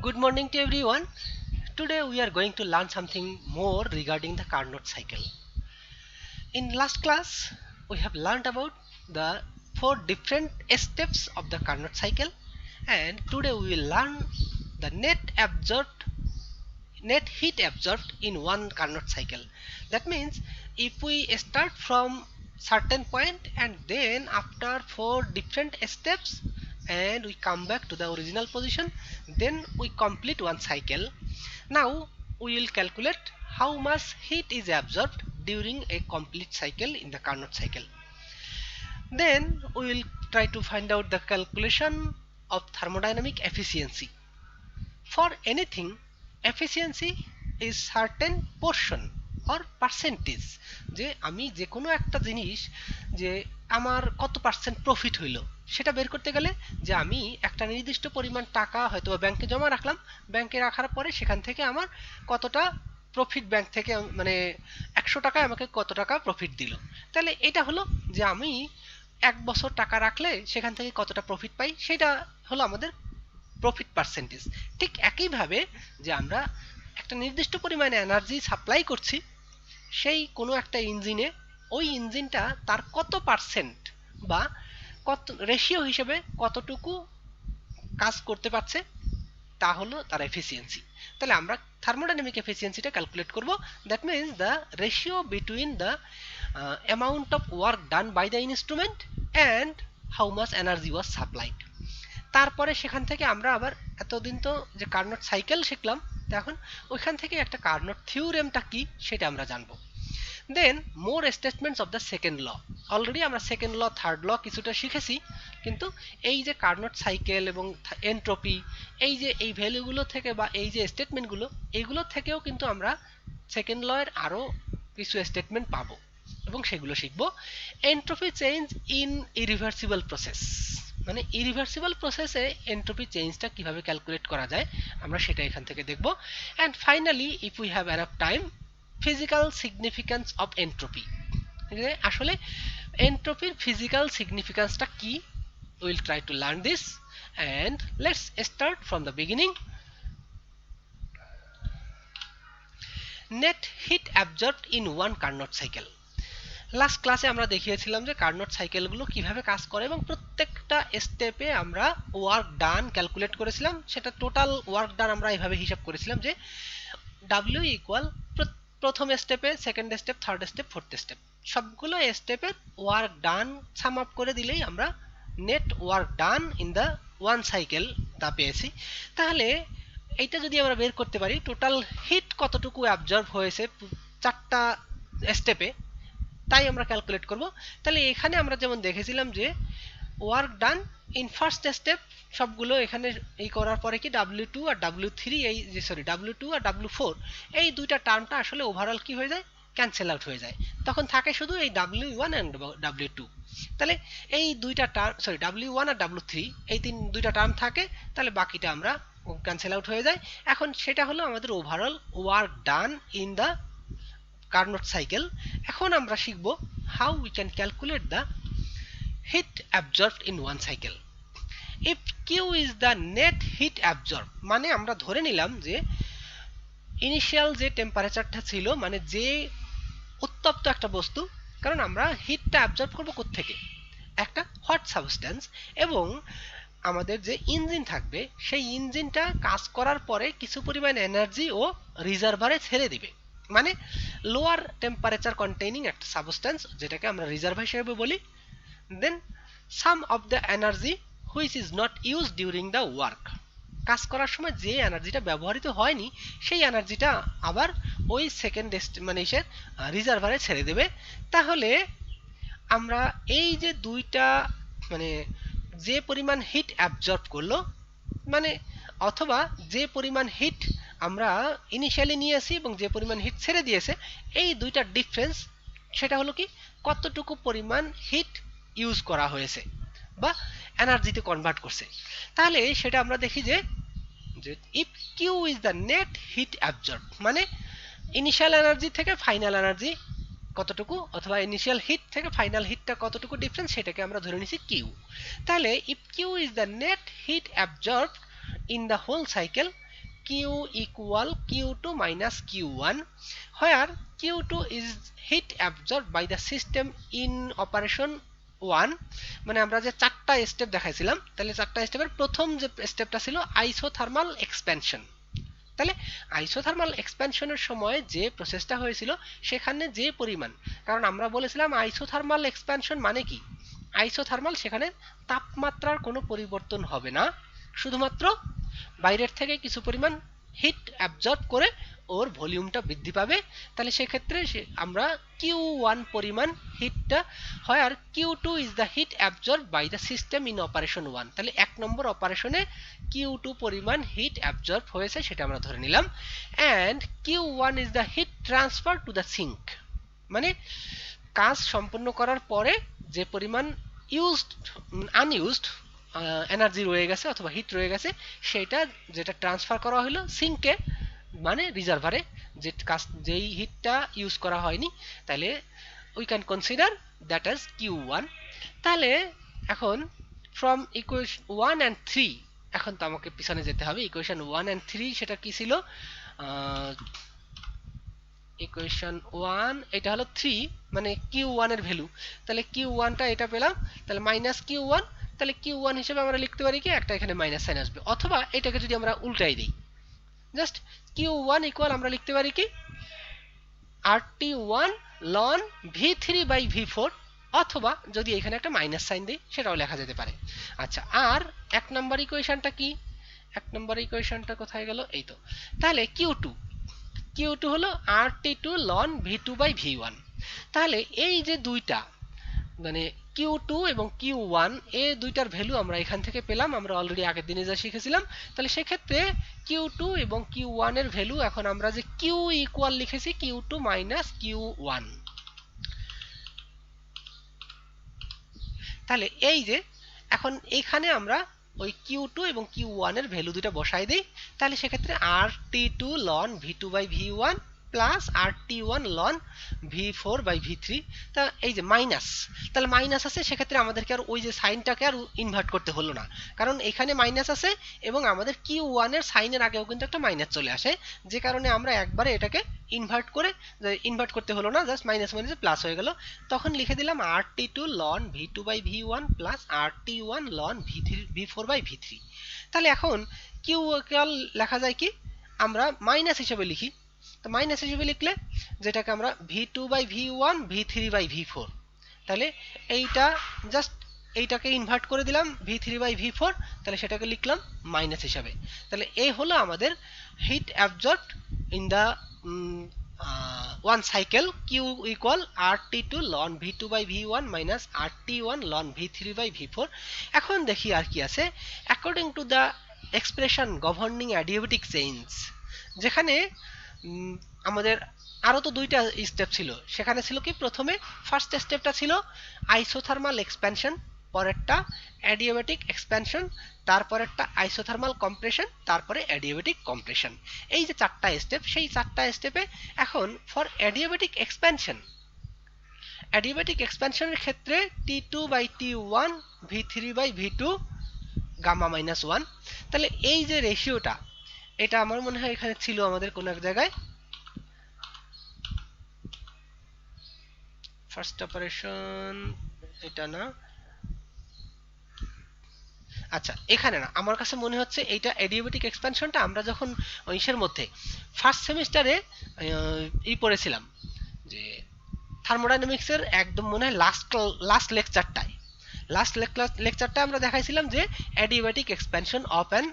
Good morning to everyone. Today we are going to learn something more regarding the Carnot cycle. In last class, we have learned about the four different steps of the Carnot cycle, and today we will learn the net heat absorbed in one Carnot cycle. That means if we start from certain point and then after four different steps and we come back to the original position, then we complete one cycle. Now we will calculate how much heat is absorbed during a complete cycle in the Carnot cycle. Then we will try to find out the calculation of thermodynamic efficiency. For anything, efficiency is certain portion or percentage, যে আমি যে কোনো একটা জিনিস যে আমার কত percent profit হইলো সেটা বের করতে গেলে যে আমি একটা নির্দিষ্ট পরিমাণ টাকা হয়তো ব্যাংকে জমা রাখলাম, ব্যাংকে রাখার পরে সেখান থেকে আমার কতটা প্রফিট ব্যাংক থেকে মানে 100 টাকায় আমাকে কত টাকা প্রফিট দিল, তাহলে এটা হলো যে আমি 1 বছর টাকা রাখলে সেখান থেকে কতটা প্রফিট পাই, সেটা হলো আমাদের প্রফিট পার্সেন্টেজ। ঠিক একইভাবে যে আমরা একটা নির্দিষ্ট পরিমাণে এনার্জি সাপ্লাই করছি সেই কোনো একটা ইঞ্জিনে, ওই ইঞ্জিনটা তার কত পার্সেন্ট বা কত রেশিও হিসেবে কতটুকু কাজ করতে পারছে তা হলো তার এফিসিয়েন্সি। তাহলে আমরা থার্মোডাইনামিক এফিসিয়েন্সিটা ক্যালকুলেট করব। That means the ratio between the amount of work done by the instrument and how much energy was supplied. তারপরে সেখান থেকে আমরা আবার এতদিন তো যে কার্নট সাইকেল শিখলাম, এখন ওইখান থেকে একটা কার্নট থিওরেমটা কি সেটা আমরা জানবো। Then more statements of the second law. Already আমরা সেকেন্ড ল থার্ড ল কিছুটা শিখেছি, কিন্তু এই যে কার্নট সাইকেল এবং এনট্রপি এই ভ্যালুগুলো থেকে বা এই যে স্টেটমেন্টগুলো এইগুলো থেকেও কিন্তু আমরা সেকেন্ড ল এর আরও কিছু স্টেটমেন্ট পাবো এবং সেগুলো শিখবো। Entropy change in irreversible process, মানে ইরিভার্সিবল প্রসেসে এনট্রপি চেঞ্জটা কিভাবে ক্যালকুলেট করা যায় আমরা সেটা এখান থেকে দেখব। And finally if we have enough time, physical significance of entropy. আসলে এনট্রপির ফিজিক্যাল সিগনিফিক্যান্সটা কি, will try to learn this and let's start from the beginning. Net heat absorbed in one Carnot cycle. Last ক্লাসে আমরা দেখিয়েছিলাম যে Carnot সাইকেলগুলো কিভাবে কাজ করে এবং প্রত্যেকটা স্টেপে আমরা ওয়ার্ক ডান ক্যালকুলেট করেছিলাম। সেটা টোটাল ওয়ার্ক ডান আমরা এইভাবে হিসাব করেছিলাম যে ডাব্লিউ ইকুয়াল প্রথম স্টেপে, second step, third step, fourth step সবগুলো স্টেপের ওয়ার্ক ডান সাম আপ করে দিলেই আমরা net work done in the one cycle তা পেয়েছি। তাহলে এইটা যদি আমরা বের করতে পারি টোটাল হিট কতটুকু অ্যাবজর্ব হয়েছে চারটা স্টেপে, তাই আমরা ক্যালকুলেট করব। তাহলে এখানে আমরা যেমন দেখেছিলাম যে work done in first step সবগুলো এখানে এই করার পরে কি W2 আর W3 এই যে W2 আর W4 এই দুইটা টার্মটা আসলে ওভারঅল কি হয়ে যায়, ক্যান্সেল আউট হয়ে যায়, তখন থাকে শুধু এই W1 এন্ড W2। তাহলে এই দুইটা টার্ম W1 আর W3 এই দুইটা টার্ম থাকে, তাহলে বাকিটা আমরা ক্যান্সেল আউট হয়ে যায়। এখন সেটা হলো আমাদের overall work done in the Carnot cycle. এখন আমরা শিখব how we can calculate the heat absorbed in one cycle. If Q is the net heat absorb, মানে আমরা ধরে নিলাম যে ইনিশিয়াল যে টেম্পারেচারটা ছিল, মানে যে উত্তপ্ত একটা বস্তু, কারণ আমরা হিটটা অ্যাবজর্ব করবো কোত্থেকে, একটা হট সাবস্টেন্স, এবং আমাদের যে ইঞ্জিন থাকবে সেই ইঞ্জিনটা কাজ করার পরে কিছু পরিমাণ এনার্জি ও রিজার্ভারে ছেড়ে দিবে, মানে লোয়ার টেম্পারেচার কন্টেইনিং একটা সাবস্টেন্স যেটাকে আমরা রিজার্ভার হিসেবে বলি। Then some of the energy which is not use during the work, কাজ করার সময় যে এনার্জিটা ব্যবহৃত হয়নি সেই এনার্জিটা আবার ওই সেকেন্ড মানে রিজার্ভারে ছেড়ে দেবে। তাহলে আমরা এই যে দুইটা মানে যে পরিমাণ হিট অ্যাবজর্ব করলো, মানে অথবা যে পরিমাণ হিট আমরা ইনিশিয়ালি নিয়েছি এবং যে পরিমাণ হিট ছেড়ে দিয়েছে, এই দুইটা ডিফারেন্স সেটা হলো কি কতটুকু পরিমাণ হিট ইউজ করা হয়েছে বা এনার্জিতে কনভার্ট করছে। তাহলে সেটা আমরা দেখি যে if Q is the net heat absorb, মানে ইনিশিয়াল এনার্জি থেকে ফাইনাল এনার্জি কতটুকু অথবা ইনিশিয়াল হিট থেকে ফাইনাল হিটটা কতটুকু ডিফারেন্স সেটাকে আমরা ধরে নিছি কিউ। তাহলে if Q is the net heat absorbed in the whole cycle, Q equal Q2 minus Q1, where Q2 is heat absorbed by the system in operation 1. মানে আমরা যে চারটা স্টেপ দেখাইছিলাম, তাহলে চারটা স্টেপের প্রথম যে স্টেপটা ছিল আইসোথার্মাল এক্সপ্যানশন। তাহলে আইসোথার্মাল এক্সপ্যানশনের সময় যে প্রসেসটা হয়েছিল সেখানে যে পরিমাণ, কারণ আমরা বলেছিলাম আইসোথার্মাল এক্সপ্যানশন মানে কি, আইসোথার্মাল সেখানে তাপমাত্রার কোনো পরিবর্তন হবে না, শুধুমাত্র বাইরের থেকে কিছু পরিমাণ হিট অ্যাবজর্ব করে ওর ভলিউমটা বৃদ্ধি পাবে। তাহলে সেক্ষেত্রে আমরা Q1 পরিমাণ হিটটা হয়, আর Q2 is the heat absorb by the system in operation 1। তাহলে 1 নম্বর অপারেশনে Q2 পরিমাণ হিট অ্যাবজর্ব হয়েছে সেটা আমরা ধরে নিলাম। And Q1 is the heat transfer to the sink, মানে কাজ সম্পন্ন করার পরে যে পরিমাণ আনইউজড এনার্জি রয়ে গেছে অথবা হিট রয়ে গেছে সেটা যেটা ট্রান্সফার করা হলো সিঙ্কে, মানে রিজার্ভারে, যেই হিটটা ইউজ করা হয়নি, তাহলে we can consider that as Q1। তাহলে এখন ফ্রম ইকুয়েশন 1 and 3, এখন তো আমাকে পিছনে যেতে হবে। ইকুয়েশন 1 and 3 সেটা কি ছিল? ইকুয়েশন 1 এটা হলো 3, মানে Q1 এর ভ্যালু, তাহলে Q1টা এটা পেলাম, তাহলে মাইনাস Q1, তাহলে Q1 হিসেবে আমরা লিখতে পারি কি একটা এখানে মাইনাস সাইন আসবে, অথবা এটাকে যদি আমরা উল্টাই দিই, জাস্ট Q1 ইকুয়াল আমরা লিখতে পারি কি RT1 ln V3 by V4, অথবা যদি এখানে একটা মাইনাস সাইন দিই সেটাও লেখা যেতে পারে। আচ্ছা, আর 1 নম্বর ইকুয়েশনটা কি? 1 নম্বর ইকুয়েশনটা কোথায় গেল? এই তো। তাহলে Q2 হলো RT2 ln V2 by V1। তাহলে এই যে দুইটা, মানে Q2 এবং Q1 এই দুইটার ভ্যালু আমরা এখান থেকে পেলাম, আমরা অলরেডি আগের দিনে যা শিখেছিলাম। তাহলে সেক্ষেত্রে Q2 এবং Q1 এর ভ্যালু এখন আমরা যে Q ইকুয়াল লিখেছি Q2 মাইনাস Q1। তাহলে এই যে এখন এখানে আমরা ওই Q2 এবং Q1 এর ভ্যালু দুটো বসাই দিই, তাহলে সেক্ষেত্রে RT2 ln V2 by V1 plus RT1 ln V4 by V3। তা এই যে মাইনাস, তাহলে মাইনাস আছে, সেক্ষেত্রে আমাদেরকে আর ওই যে সাইনটাকে আর ইনভার্ট করতে হলো না, কারণ এখানে মাইনাস আছে এবং আমাদের Q1 এর সাইনের আগেও কিন্তু একটা মাইনাস চলে আসে, যে কারণে আমরা একবারে এটাকে ইনভার্ট করতে হলো না, জাস্ট মাইনাস মাইনাসে প্লাস হয়ে গেল। তখন লিখে দিলাম RT2 ln V2 by V1 plus RT1 ln V4 by V3। তাহলে এখন Q লেখা যায় কি, আমরা মাইনাস হিসেবে লিখি, তো মাইনাস হিসেবে লিখলে যেটাকে আমরা V2 by V1 V3 by V4, তাহলে এইটা জাস্ট এইটাকে ইনভার্ট করে দিলাম V3 বাই V4, তাহলে সেটাকে লিখলাম মাইনাস হিসাবে। তাহলে এই হলো আমাদের heat absorbed in the one cycle Q equal RT2 ln V2 by V1 minus RT1 ln V3 by V4। এখন দেখি আর কি আছে। According to the expression governing adiabatic chains, যেখানে আমাদের আরো তো দুইটা স্টেপ ছিল, সেখানে ছিল কি, প্রথমে ফার্স্ট স্টেপটা ছিল আইসোথার্মাল এক্সপ্যানশন, পরেরটা অ্যাডিয়াবেটিক এক্সপ্যানশন, তারপরেরটা আইসোথার্মাল কম্প্রেশন, তারপরে অ্যাডিয়াবেটিক কম্প্রেশন। এই যে চারটা স্টেপ, সেই চারটা স্টেপে এখন ফর অ্যাডিয়াবেটিক এক্সপ্যানশনের ক্ষেত্রে T2 by T1 V3 by V2 gamma minus 1। তাহলে এই যে রেশিওটা, এটা আমার মনে হয় এখানে ছিল আমাদের কোন এক জায়গায়, ফার্স্ট অপারেশন এটা না, আচ্ছা এখানে না, আমার কাছে মনে হচ্ছে এইটা অ্যাডিয়াবেটিক এক্সপ্যানশনটা আমরা যখন ইসের মধ্যে ফার্স্ট সেমিস্টারে পড়েছিলাম, যে থার্মোডাইনামিক্সের একদম মনে হয় লাস্ট লেকচারটায় আমরা দেখাইছিলাম যে adiabatic expansion of an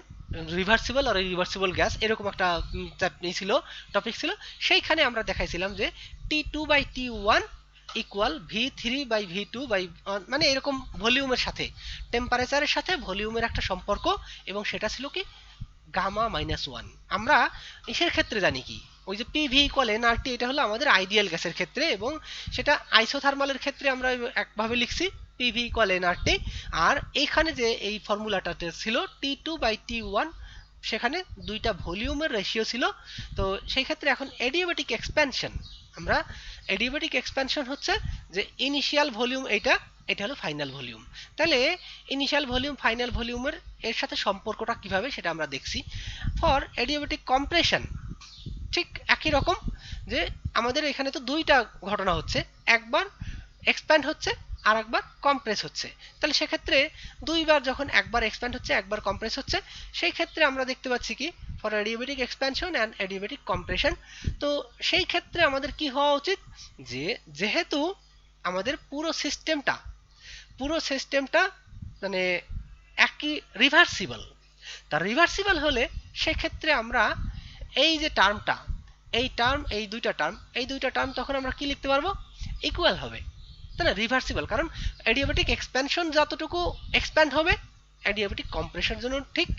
reversible আর রিভার্সিবল গ্যাস, এরকম একটা টপিক ছিল। সেইখানে আমরা দেখাইছিলাম যে T2 by T1 equal V3 by V2 by, মানে এরকম ভলিউমের সাথে, টেম্পারেচারের সাথে ভলিউমের একটা সম্পর্ক, এবং সেটা ছিল কি গামা মাইনাস 1। আমরা এসের ক্ষেত্রে জানি কি, ওই যে PV ইকুয়াল nRT, এটা হলো আমাদের আইডিয়াল গ্যাসের ক্ষেত্রে, এবং সেটা আইসোথার্মালের ক্ষেত্রে আমরা একভাবে লিখছি PV ইকুয়াল nRT। আর এইখানে যে এই ফর্মুলাটাতে ছিল T2 বাই T1, সেখানে দুইটা ভলিউমের রেশিও ছিল। তো সেই ক্ষেত্রে এখন অ্যাডিয়াবেটিক এক্সপ্যানশন, আমরা অ্যাডিয়াবেটিক এক্সপ্যানশন হচ্ছে যে ইনিশিয়াল ভলিউম এইটা, এটা হলো ফাইনাল ভলিউম। তাহলে ইনিশিয়াল ভলিউম ফাইনাল ভলিউমের এর সাথে সম্পর্কটা কিভাবে সেটা আমরা দেখছি। ফর অ্যাডিয়াবেটিক কম্প্রেশন ঠিক একই রকম, যে আমাদের এখানে তো দুইটা ঘটনা হচ্ছে, একবার এক্সপ্যান্ড হচ্ছে আর একবার কম্প্রেস হচ্ছে। তাহলে সেক্ষেত্রে দুইবার যখন একবার এক্সপ্যান্ড হচ্ছে একবার কম্প্রেস হচ্ছে, সেই ক্ষেত্রে আমরা দেখতে পাচ্ছি কি for adiabatic expansion and adiabatic compression. তো সেই ক্ষেত্রে আমাদের কি হওয়া উচিত, যে যেহেতু আমাদের পুরো সিস্টেমটা মানে একই রিভার্সিবল, তা রিভার্সিবল হলে সেক্ষেত্রে আমরা এই যে টার্মটা, এই দুইটা টার্ম তখন আমরা কি লিখতে পারবো, ইকুয়াল হবে, তাই না? রিভার্সিবল, কারণ অ্যাডিয়াবেটিক এক্সপ্যানশন যতটুকু এক্সপ্যান্ড হবে অ্যাডিয়াবেটিক কম্প্রেশনের জন্য ঠিক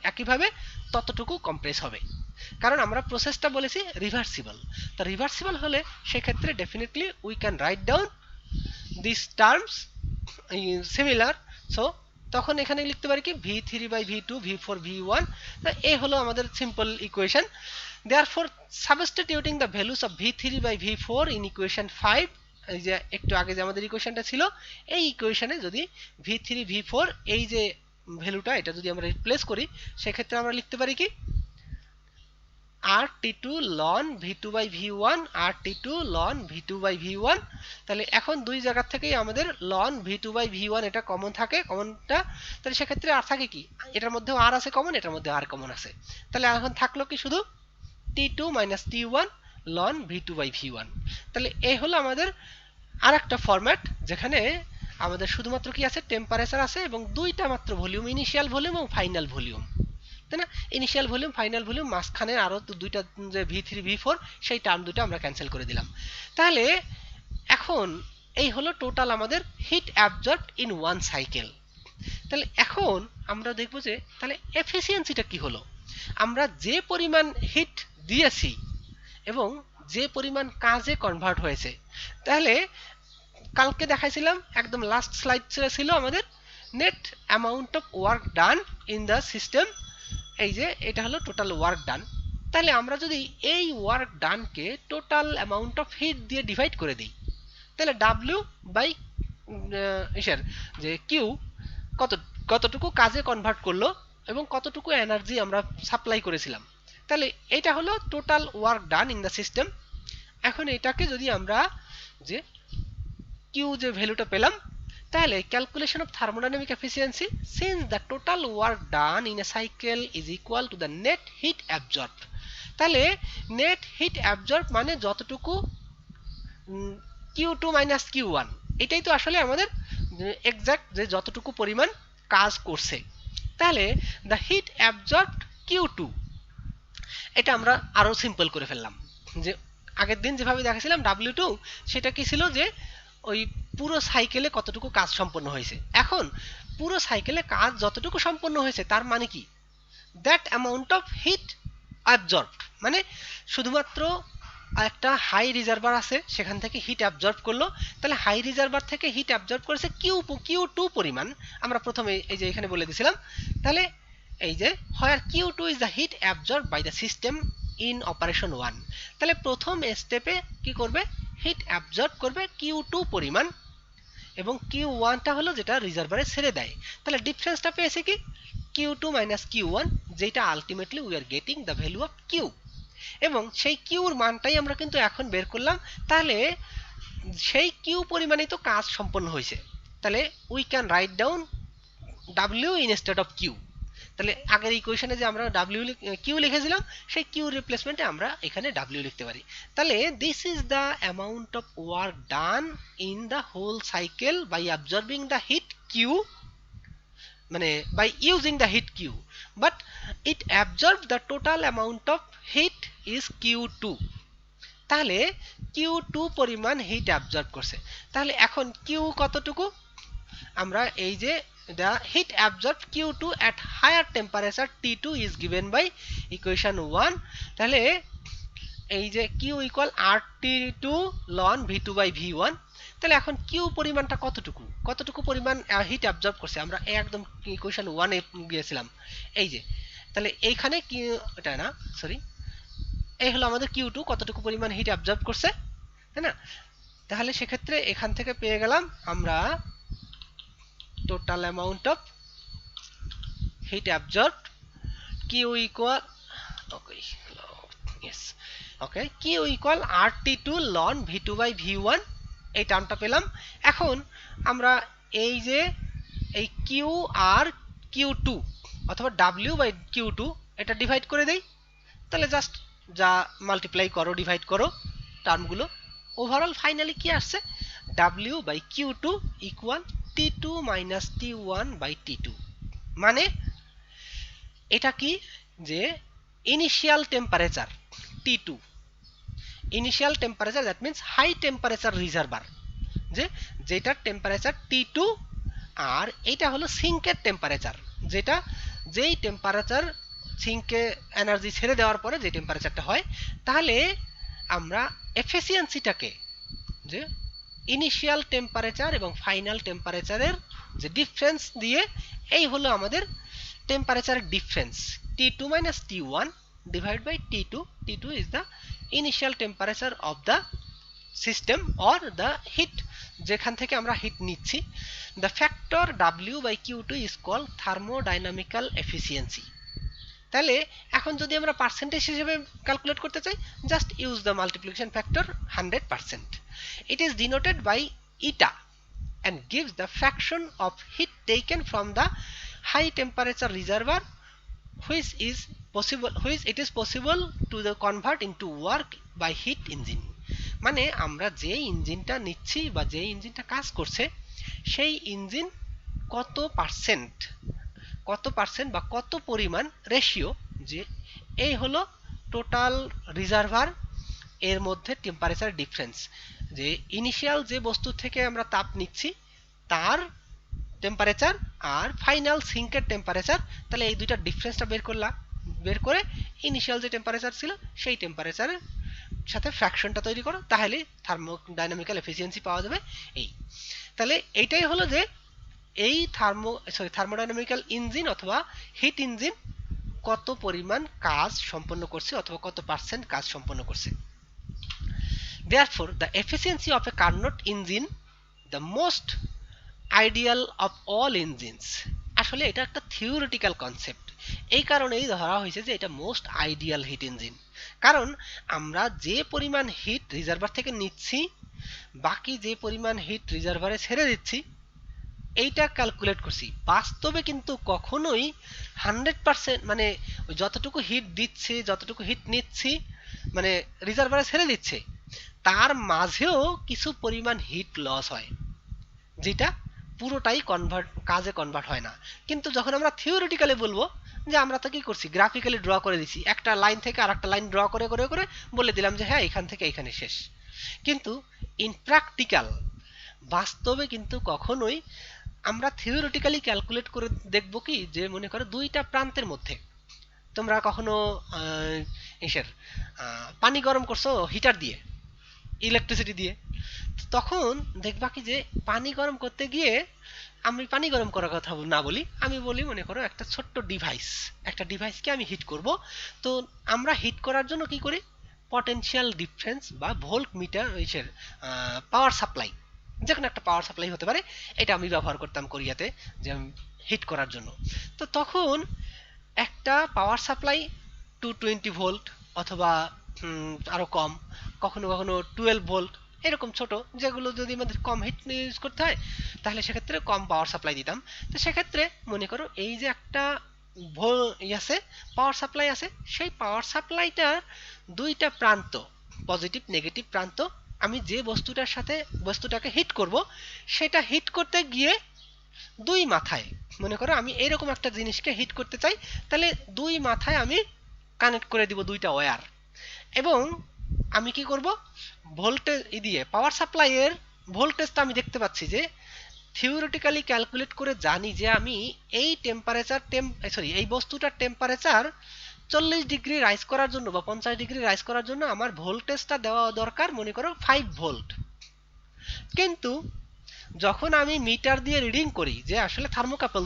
একইভাবে ততটুকু কম্প্রেস হবে, কারণ আমরা প্রসেসটা বলেছি রিভার্সিবল। তা রিভার্সিবল হলে সেক্ষেত্রে definitely we can write down this terms similar. So তখন এখানে লিখতে পারি কি v3/v2 v4 v1। এই হলো আমাদের simple equation. Therefore substituting the values of v3/v4 in equation 5, এই যে একটু আগে যে আমাদের ইকুয়েশনটা ছিল, এই ইকুয়েশনে যদি v3 v4 এই যে ভ্যালুটা এটা যদি আমরা রিপ্লেস করি, সেক্ষেত্রে আমরা লিখতে পারি কি rt2 ln v2/v1 rt2 ln v2/v1। তাহলে এখন দুই জায়গা থেকেই আমাদের ln v2/v1 এটা কমন থাকে, কমনটা, তাহলে সেক্ষেত্রে আর থাকে কি, এটার মধ্যেও আর আছে কমন, এটার মধ্যে আর কমন আছে, তাহলে এখন থাকলো কি শুধু t2 - t1 ln v2/v1। তাহলে এই হলো আমাদের আরেকটা ফরম্যাট, যেখানে আমাদের শুধুমাত্র কি আছে, টেম্পারেচার আছে এবং দুইটা মাত্র ভলিউম, ইনিশিয়াল ভলিউম এবং ফাইনাল ভলিউম, তাই না? ইনিশিয়াল ভলিউম ফাইনাল ভলিউম, মাঝখানে আরো দুইটা যে v3 v4 সেই টার্ম দুটো আমরা ক্যান্সেল করে দিলাম। তাহলে এখন এই হলো টোটাল আমাদের heat absorbed in one cycle. তাহলে এখন আমরা দেখব যে তাহলে এফিসিয়েন্সিটা কি হলো, আমরা যে পরিমাণ হিট দিয়েছি এবং যে পরিমাণ কাজে কনভার্ট হয়েছে। তাহলে কালকে দেখাইছিলাম একদম লাস্ট স্লাইড ছিল আমাদের net amount of work done in the system, এই যে এটা হলো টোটাল ওয়ার্ক ডান। তাহলে আমরা যদি এই ওয়ার্ক ডানকে টোটাল অ্যামাউন্ট অফ হিট দিয়ে ডিভাইড করে দিই, তাহলে ডাব্লিউ বাই যে কিউ কতটুকু কাজে কনভার্ট করলো এবং কতটুকু এনার্জি আমরা সাপ্লাই করেছিলাম, তাহলে এটা হলো total work done in the system. এখন এটাকে যদি আমরা যে কিউ যে ভ্যালুটা পেলাম, তাহলে calculation of thermodynamic efficiency since the total work done in a cycle is equal to the net heat absorbed. তাহলে নেট হিট অ্যাবজর্ব মানে যতটুকু Q2 - Q1, এটাই তো আসলে আমাদের এক্সাক্ট যে যতটুকু পরিমাণ কাজ করছে। তাহলে দ্য হিট অ্যাবজর্বড Q2, এটা আমরা আরো সিম্পল করে ফেললাম, যে আগের দিন যেভাবে দেখাছিলাম W2 সেটা কি ছিল, যে ওই পুরো সাইকেলে কতটুকু কাজ সম্পন্ন হয়েছে। এখন পুরো সাইকেলে কাজ যতটুকু সম্পন্ন হয়েছে তার মানে কি, that amount of heat absorbed, মানে শুধুমাত্র একটা হাই রিজার্ভার আছে সেখান থেকে হিট অ্যাবজর্ব করলো, তাহলে হাই রিজার্ভার থেকে হিট অ্যাবজর্ব করেছে Q2 পরিমাণ, আমরা প্রথমে এই যে এখানে বলে দিয়েছিলাম। তাহলে এই যে where Q2 is the heat absorb by the system in operation 1, তাহলে প্রথম স্টেপে কি করবে, হিট অ্যাবজর্ব করবে Q2 পরিমাণ, এবং Q1টা হলো যেটা রিজার্ভারে ছেড়ে দেয়। তাহলে ডিফারেন্সটা পেয়েছে কি Q2 - Q1, যেটা ultimately we are getting the value of Q, এবং সেই কিউর মানটাই আমরা কিন্তু এখন বের করলাম। তাহলে সেই কিউ পরিমাণেই তো কাজ সম্পন্ন হয়েছে, তাহলে we can write down W instead of Q. তাহলে আগের ইকুয়েশনে যে আমরা কিউ লিখেছিলাম সেই কিউ রিপ্লেসমেন্টে আমরা এখানে ডাব্লিউ লিখতে পারি। তাহলে this is the amount of work done in the whole cycle by absorbing the heat Q, মানে by using the heat Q, but it absorbed the total amount of heat is Q2। তাহলে Q2 পরিমাণ hit absorb করছে। তাহলে এখন Q কতটুকু, আমরা এই যে the heat absorbed Q2 at higher temperature T2 is given by equation 1। তাহলে এই যে Q equal RT2 ln V2/V1। তাহলে এখন কিউ পরিমাণটা কতটুকু পরিমাণ হিট অ্যাবজর্ব করছে, আমরা একদম ইকুয়েশন 1 এ গিয়েছিলাম, এই যে তাহলে এইখানে কি এটা না সরি এই হলো আমাদের Q2 কতটুকু পরিমাণ হিট অ্যাবজর্ব করছে, তাই না? তাহলে সেক্ষেত্রে এখান থেকে পেয়ে গেলাম আমরা total amount of heat absorbed Q equal okay yes okay Q equal RT2 ln V2 by V1 এই টার্মটা পেলাম। এখন আমরা এই যে এই কিউ আর কিউ2 অথবা W বাই কিউ2 এটা ডিভাইড করে দেই, তাহলে জাস্ট যা মাল্টিপ্লাই করো ডিভাইড করো টার্মগুলো, ওভারঅল ফাইনালি কি আসছে W by Q two equal T2 minus T1 by T2। মানে এটা কি যে initial temperature T2, initial temperature that means high temperature reservoir, যে যেটার টেম্পারেচার T2 আর এটা হলো সিঙ্কের টেম্পারেচার, যেটা যেই টেম্পারেচার সিঙ্কে এনার্জি ছেড়ে দেওয়ার পরে যে টেম্পারেচারটা হয়, তাহলে আমরা এফিসিয়েন্সিটাকে যে ইনিশিয়াল টেম্পারেচার এবং ফাইনাল টেম্পারেচারের যে ডিফারেন্স দিয়ে এই হলো আমাদের temperature difference T2 minus T1 divided by T2. T2 is the initial temperature of the system or the heat যেখান থেকে আমরা হিট নিচ্ছি। The factor W by Q2 is called thermodynamical efficiency। তাহলে এখন যদি আমরা পার্সেন্টেজ হিসেবে ক্যালকুলেট করতে চাই, just use the multiplication factor 100%। It is denoted by eta and gives the fraction of heat taken from the high temperature reservoir which it is possible to the convert into work by heat engine। মানে আমরা যে ইঞ্জিনটা নিচ্ছি বা যে ইঞ্জিনটা কাজ করছে সেই ইঞ্জিন কত পার্সেন্ট বা কত পরিমাণ রেশিও, যে এই হলো টোটাল রিজার্ভার এর মধ্যে টেম্পারেচার ডিফারেন্স, যে ইনিশিয়াল যে বস্তু থেকে আমরা তাপ নিচ্ছি তার টেম্পারেচার আর ফাইনাল সিঙ্কের টেম্পারেচার, তাহলে এই দুইটা ডিফারেন্সটা বের করে ইনিশিয়াল যে টেম্পারেচার ছিল সেই টেম্পারেচারের সাথে ফ্র্যাকশনটা তৈরি করো, তাহলে থার্মোডাইনামিক্যাল এফিসিয়েন্সি পাওয়া যাবে। তাহলে এইটাই হলো যে এই থার্মোডাইনামিক্যাল ইঞ্জিন অথবা হিট ইঞ্জিন কত পরিমাণ কাজ সম্পন্ন করছে অথবা কত পার্সেন্ট কাজ সম্পন্ন করছে। Therefore, the efficiency of a Carnot engine, the most ideal of all engines, আসলে এটা একটা থিওরিটিক্যাল কনসেপ্ট, এই কারণেই ধরা হয়েছে যে এটা মোস্ট আইডিয়াল হিট ইঞ্জিন। কারণ আমরা যে পরিমাণ হিট রিজার্ভার থেকে নিচ্ছি, বাকি যে পরিমাণ হিট রিজার্ভারে ছেড়ে দিচ্ছি, এইটা ক্যালকুলেট করছি। বাস্তবে কিন্তু কখনোই 100% মানে যতটুকু হিট দিচ্ছে, যতটুকু হিট নিচ্ছি মানে রিজার্ভারে ছেড়ে দিচ্ছে, তার মাঝেও কিছু পরিমাণ হিট লস হয়, যেটা পুরোটাই কাজে কনভার্ট হয় না। কিন্তু যখন আমরা থিওরিটিক্যালি বলবো যে আমরা তো কি করছি, গ্রাফিক্যালি ড্র করে দিছি, একটা লাইন থেকে আরেকটা লাইন ড্র করে করে করে বলে দিলাম যে হ্যাঁ এখান থেকে এখানে শেষ। কিন্তু ইন প্র্যাকটিক্যাল বাস্তবে কিন্তু কখনোই আমরা থিওরিটিক্যালি ক্যালকুলেট করে দেখব কি, যে মনে করো দুইটা প্রান্তের মধ্যে তোমরা কখনো পানি গরম করছো হিটার দিয়ে, ইলেকট্রিসিটি দিয়ে, তখন দেখবা কি যে পানি গরম করতে গিয়ে আমি পানি গরম করার কথা না বলি, আমি বলি মনে করো একটা ছোট্ট ডিভাইসকে আমি হিট করব। তো আমরা হিট করার জন্য কি করি, পটেনশিয়াল ডিফারেন্স বা ভোল্ট মিটার পাওয়ার সাপ্লাই, যে কোনো একটা পাওয়ার সাপ্লাই হতে পারে, এটা আমি ব্যবহার করতাম কোরিয়াতে যে হিট করার জন্য। তো তখন একটা পাওয়ার সাপ্লাই 220 ভোল্ট অথবা আরো কম, কখনো কখনো 12 ভোল্ট, এরকম ছোট, যেগুলো যদি আমাদের কম হিট ইউজ করতে হয় তাহলে সেক্ষেত্রে কম পাওয়ার সাপ্লাই দিতাম। তো সেক্ষেত্রে মনে করো এই যে একটা পাওয়ার সাপ্লাই আছে, সেই পাওয়ার সাপ্লাইটার দুইটা প্রান্ত, পজিটিভ নেগেটিভ প্রান্ত, আমি যে বস্তুটাকে হিট করব সেটা হিট করতে গিয়ে দুই মাথায়, মনে করো আমি এরকম একটা জিনিসকে হিট করতে চাই, তাহলে দুই মাথায় আমি কানেক্ট করে দিব দুইটা ওয়্যার, এবং আমি কি করব ভোল্টেজ দিয়ে পাওয়ার সাপ্লাইয়ের ভোল্টেজটা আমি দেখতে পাচ্ছি যে থিওরিটিক্যালি ক্যালকুলেট করে জানি যে আমি এই এই বস্তুটার টেম্পারেচার 40 ডিগ্রি রাইজ করার জন্য বা 50 ডিগ্রি রাইজ করার জন্য আমার ভোল্টেজটা দেওয়া দরকার মনে করো 5 ভোল্ট। কিন্তু যখন আমি মিটার দিয়ে রিডিং করি, যে আসলে থার্মোকাপল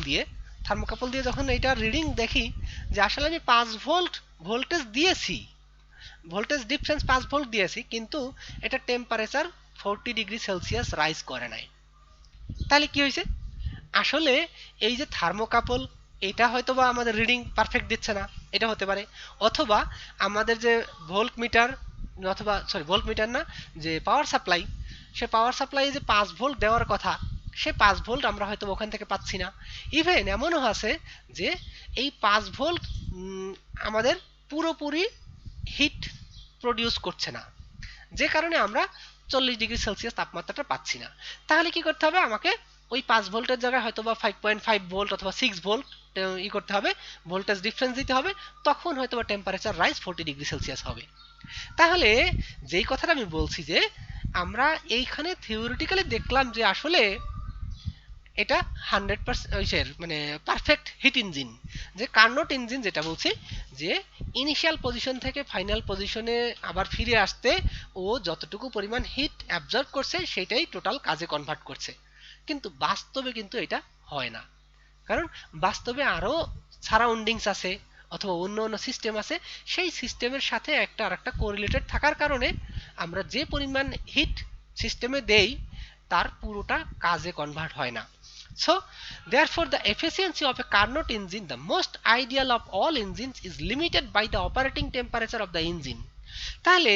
দিয়ে যখন এইটার রিডিং দেখি যে আসলে আমি 5 ভোল্ট ভোল্টেজ দিয়েছি, ভোল্টেজ ডিফারেন্স 5 ভোল্ট দিয়েছি, কিন্তু এটা টেম্পারেচার 40°C রাইজ করে নাই। তাহলে কি হয়েছে, আসলে এই যে থার্মোকাপল এটা হয়তো বা আমাদের রিডিং পারফেক্ট দিচ্ছে না, এটা হতে পারে। অথবা আমাদের যে ভোল্ট মিটার, অথবা সরি ভোল্ট মিটার না, যে পাওয়ার সাপ্লাই, সে পাওয়ার সাপ্লাই যে 5 ভোল্ট দেওয়ার কথা, সে 5 ভোল্ট আমরা হয়তো ওখান থেকে পাচ্ছি না। ইভেন এমনও আছে যে এই 5 ভোল্ট আমাদের পুরোপুরি হিট প্রডিউস করছে না, যে কারণে আমরা 40°C তাপমাত্রাটা পাচ্ছি না। তাহলে কি করতে হবে, আমাকে ওই 5 ভোল্টের জায়গায় হয়তো বা 5.5 ভোল্ট অথবা 6 ভোল্ট করতে হবে, ভোল্টেজ ডিফারেন্স দিতে হবে, তখন হয়তো বা টেম্পারেচার রাইজ 40°C হবে। তাহলে যেই কথাটা আমি বলছি যে আমরা এইখানে থিওরিটিক্যালি দেখলাম যে আসলে এটা 100% মানে পারফেক্ট হিট ইঞ্জিন, যে কার্নোট ইঞ্জিন যেটা বলছি, যে ইনিশিয়াল পজিশন থেকে ফাইনাল পজিশনে আবার ফিরে আসতে ও যতটুকু পরিমাণ হিট অ্যাবজর্ব করছে সেটাই টোটাল কাজে কনভার্ট করছে। কিন্তু বাস্তবে কিন্তু এটা হয় না, কারণ বাস্তবে আরো সারাউন্ডিংস আছে অথবা অন্য অন্য সিস্টেম আছে, সেই সিস্টেমের সাথে একটা আরেকটা কোরিলেটেড থাকার কারণে আমরা যে পরিমাণ হিট সিস্টেমে দেই তার পুরোটা কাজে কনভার্ট হয় না। So, therefore, the efficiency of a Carnot engine, the most ideal of all engines, is limited by the operating temperature of the engine. তাহলে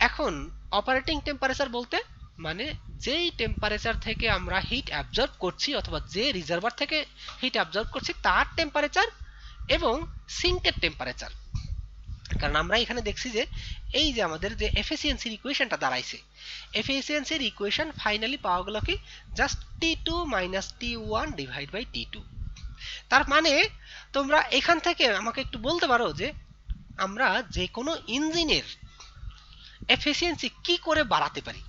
এখন অপারেটিং টেম্পারেচার বলতে মানে যেই টেম্পারেচার থেকে আমরা হিট অ্যাবজর্ব করছি অথবা যে রিজার্ভার থেকে হিট অ্যাবজর্ব করছি তার টেম্পারেচার এবং সিঙ্কের টেম্পারেচার। কারণ আমরা এখানে দেখছি যে এই যে আমাদের যে এফিসিয়েন্সির ইকুয়েশনটা দাঁড়াইছে, এফিসিয়েন্সির ইকুয়েশন ফাইনালি পাওয়া গেল কি just T2 - T1 divide by T2। তার মানে তোমরা এখান থেকে আমাকে একটু বলতে পারো যে আমরা যে কোনো ইঞ্জিনের এফিসিয়েন্সি কি করে বাড়াতে পারি,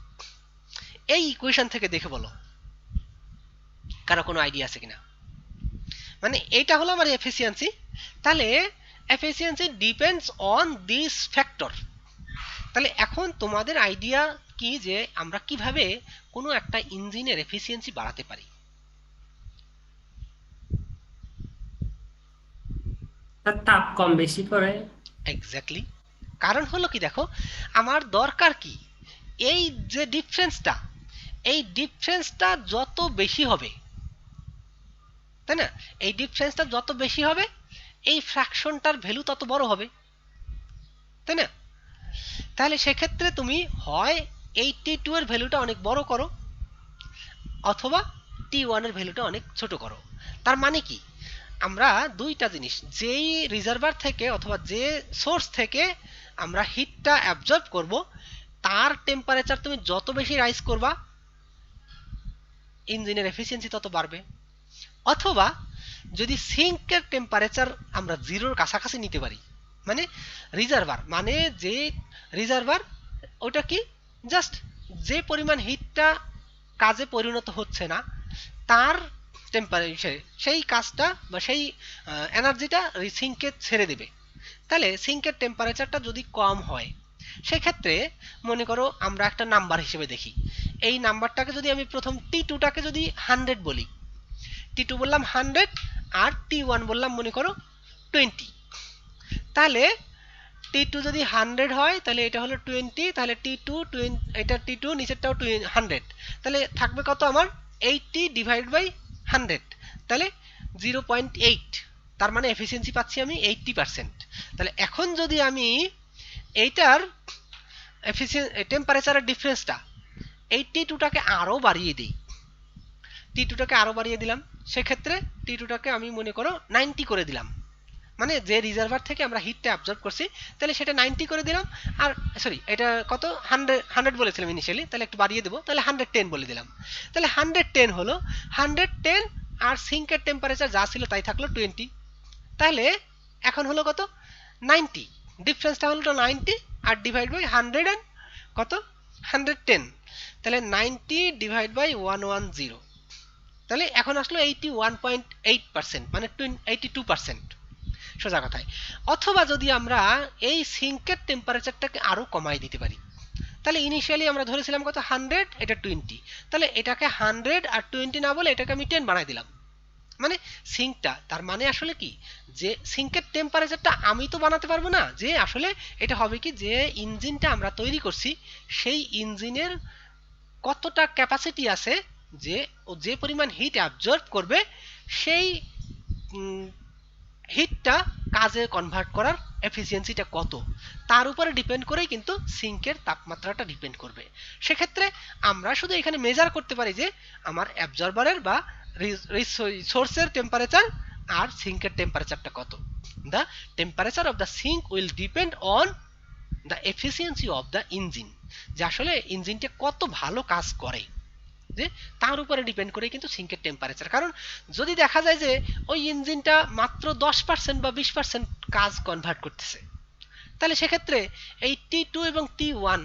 এই ইকুয়েশন থেকে দেখে বলো, কারো কোনো আইডিয়া আছে কিনা? মানে এইটা হলো আমার এফিসিয়েন্সি, তাহলে efficiency depends on this factor. তাহলে এখন তোমাদের আইডিয়া কি যে আমরা কিভাবে কোনো একটা ইঞ্জিনের এফিসিয়েন্সি বাড়াতে পারি? তার তাপ কম বেশি করে। এক্স্যাক্টলি, কারণ হলো কি দেখো, আমার দরকার কি এই যে ডিফারেন্সটা, এই ডিফারেন্সটা যত বেশি হবে, তাই না, এই ডিফারেন্সটা যত বেশি হবে এই ফ্র্যাকশনটার ভ্যালু তত বড় হবে, তাই না? তাহলে সেক্ষেত্রে তুমি হয় এই T2 এর ভ্যালুটা অনেক বড় করো অথবা T1 এর ভ্যালুটা অনেক ছোট করো। তার মানে কি, আমরা দুইটা জিনিস, যেই রিজার্ভার থেকে অথবা যে সোর্স থেকে আমরা হিটটা অ্যাবজর্ব করব তার টেম্পারেচার তুমি যত বেশি রাইজ করবা ইঞ্জিনের এফিসিয়েন্সি তত বাড়বে। অথবা যদি সিঙ্কের টেম্পারেচার আমরা জিরোর কাছাকাছি নিতে পারি, মানে রিজার্ভার মানে যে রিজার্ভার ওটা কি জাস্ট যে পরিমাণ হিটটা কাজে পরিণত হচ্ছে না তার টেম্পারেচার সেই কাজটা বা সেই এনার্জিটা সিঙ্কে ছেড়ে দেবে। তাহলে সিঙ্কের টেম্পারেচারটা যদি কম হয় সেক্ষেত্রে মনে করো আমরা একটা নাম্বার হিসেবে দেখি, এই নাম্বারটাকে যদি আমি প্রথম T2টাকে যদি 100 বলি, T2 বললাম 100 আর T1 বললাম মনে করো 20, তাহলে T2 যদি 100 হয় তাহলে এটা হলো 20, তাহলে T2 এটা T2 নিচেরটাও 100, তাহলে থাকবে কত আমার 80 ডিভাইড বাই 100, তাহলে 0.8, তার মানে এফিসিয়েন্সি পাচ্ছি আমি 80%। তাহলে এখন যদি আমি এইটার টেম্পারেচারের ডিফারেন্সটা 82টাকে আরো বাড়িয়ে দিই, T2টাকে আরো বাড়িয়ে দিলাম, সেক্ষেত্রে T2টাকে আমি মনে করো 90 করে দিলাম, মানে যে রিজার্ভার থেকে আমরা হিটটা অ্যাবজর্ব করছি তাহলে সেটা 90 করে দিলাম। আর সরি এটা কত 100 বলেছিলাম ইনিশিয়ালি, তাহলে একটু বাড়িয়ে দেবো, তাহলে 110 বলে দিলাম, তাহলে 110 হলো 110, আর সিঙ্কের টেম্পারেচার যা ছিল তাই থাকলো 20, তাহলে এখন হলো কত 90, ডিফারেন্সটা হলো 90 আর ডিভাইড বাই 100 এন্ড কত 110, তাহলে 90 ডিভাইড বাই 110, তাহলে এখন আসলো 81.8%, মানে 82%, সোজা কথায়। অথবা যদি আমরা এই সিঙ্কের টেম্পারেচারটাকে আরো কমাই দিতে পারি, তাহলে ইনিশিয়ালি আমরা ধরেছিলাম কত 100, এটা 20, তাহলে এটাকে 100 আর 20 না বলে এটাকে আমি 10 বানাই দিলাম, মানে সিঙ্কটা, তার মানে আসলে কি যে সিঙ্কের টেম্পারেচারটা আমি তো বানাতে পারবো না, যে আসলে এটা হবে কি যে ইঞ্জিনটা আমরা তৈরি করছি সেই ইঞ্জিনের কতটা ক্যাপাসিটি আছে যে ও যে পরিমাণ হিট অ্যাবজর্ব করবে সেই হিটটা কাজে কনভার্ট করার এফিসিয়েন্সিটা কত, তার উপরে ডিপেন্ড করেই কিন্তু সিঙ্কের তাপমাত্রাটা ডিপেন্ড করবে। সেক্ষেত্রে আমরা শুধু এখানে মেজার করতে পারি যে আমার অ্যাবজর্বারের বা সোর্সের টেম্পারেচার আর সিঙ্কের টেম্পারেচারটা কত। The temperature of the sink will depend on the efficiency of the engine, যে আসলে ইঞ্জিনটা কত ভালো কাজ করে, যে তার উপরে ডিপেন্ড করে কিন্তু সিঙ্কের টেম্পারেচার। কারণ যদি দেখা যায় যে ওই ইঞ্জিনটা মাত্র 10% বা 20% কাজ কনভার্ট করতেছে, তাহলে সেক্ষেত্রে এই T2 এবং T1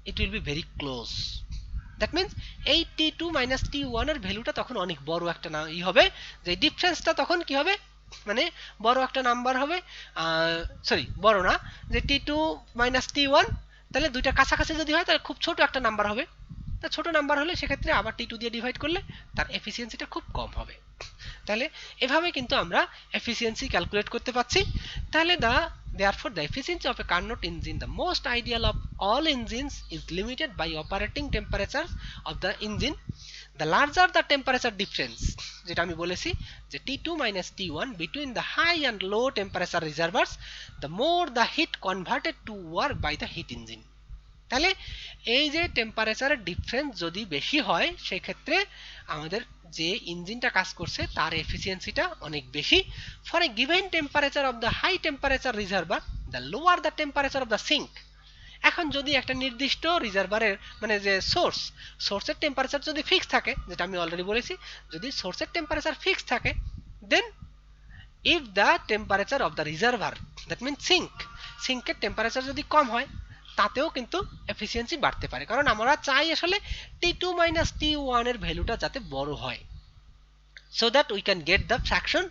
it will be very close. That means এই T2 মাইনাস T1 এর ভ্যালুটা তখন অনেক বড় একটা না হবে, যে ডিফারেন্সটা তখন কি হবে, মানে বড় একটা নাম্বার হবে, সরি বড় না, যে T2 মাইনাস T1, তাহলে দুইটা কাছাকাছি যদি হয় তাহলে খুব ছোট একটা নাম্বার হবে। তা ছোট নাম্বার হলে সেক্ষেত্রে আবার T2 দিয়ে ডিভাইড করলে তার এফিসিয়েন্সিটা খুব কম হবে। তাহলে এভাবে কিন্তু আমরা এফিসিয়েন্সি ক্যালকুলেট করতে পারছি। তাহলে therefore the efficiency of a Carnot engine, the most ideal of all engines, is limited by operating temperatures of the engine. The larger the temperature difference, যেটা আমি বলেছি যে T2 minus T1 between the high and low temperature reservoirs, the more the heat converted to work by the heat engine. তাহলে এই যে টেম্পারেচারের difference যদি বেশি হয় সেই ক্ষেত্রে আমাদের যে ইঞ্জিনটা কাজ করছে তার এফিসিয়েন্সিটা অনেক বেশি। For a given temperature of the high temperature reservoir, the lower the temperature of the sink. এখন যদি একটা নির্দিষ্ট রিজার্ভারের মানে যে সোর্সের টেম্পারেচার যদি ফিক্স থাকে, যেটা আমি অলরেডি বলেছি, যদি সোর্সের টেম্পারেচার ফিক্স থাকে, then if the temperature of the reservoir, that mean সিঙ্কের টেম্পারেচার যদি কম হয় তাতেও কিন্তু এফিসিয়েন্সি বাড়তে পারে। কারণ আমরা চাই আসলে T2 মাইনাস T1 এর ভ্যালুটা যাতে বড় হয়, so that we can get the fraction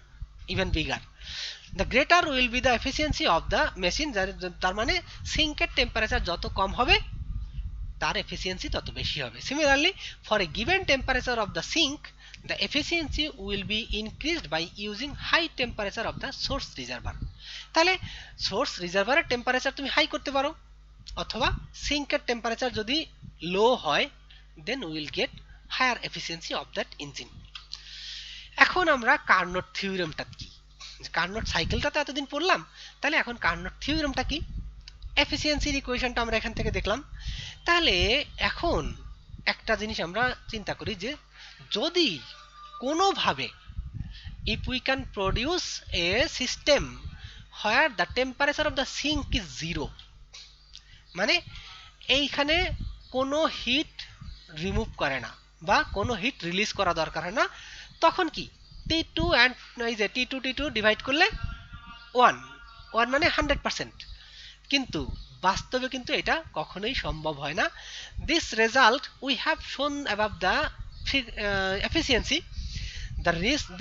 even bigger. The greater will be the efficiency of the machine, তার মানে সিঙ্কের টেম্পারেচার যত কম হবে তার এফিসিয়েন্সি তত বেশি হবে। Similarly, for a given temperature of the sink, the efficiency will be increased by using high temperature of the source reservoir. তাহলে source রিজার্ভারের টেম্পারেচার তুমি হাই করতে পারো, অথবা সিঙ্কের টেম্পারেচার যদি লো হয়, then will get higher efficiency of that engine. এখন আমরা কার্নোট থিওরেমটা কি, কার্নোট সাইকেলটা তো এতদিন পড়লাম, তাহলে এখন কার্নোট থিওরেমটা কি, এফিসিয়েন্সির ইকুয়েশনটা আমরা এখান থেকে দেখলাম। তাহলে এখন একটা জিনিস আমরা চিন্তা করি যে যদি কোনোভাবে if we can produce a system where the temperature of the sink is 0, মানে এইখানে কোনো হিট রিমুভ করে না বা কোনো হিট রিলিজ করা দরকার হয় না, তখন কি T2 and এই যে T2 ডিভাইড করলে 1 মানে 100%, কিন্তু বাস্তবে কিন্তু এটা কখনোই সম্ভব হয় না। দিস রেজাল্ট উই হ্যাভ শোন above the efficiency.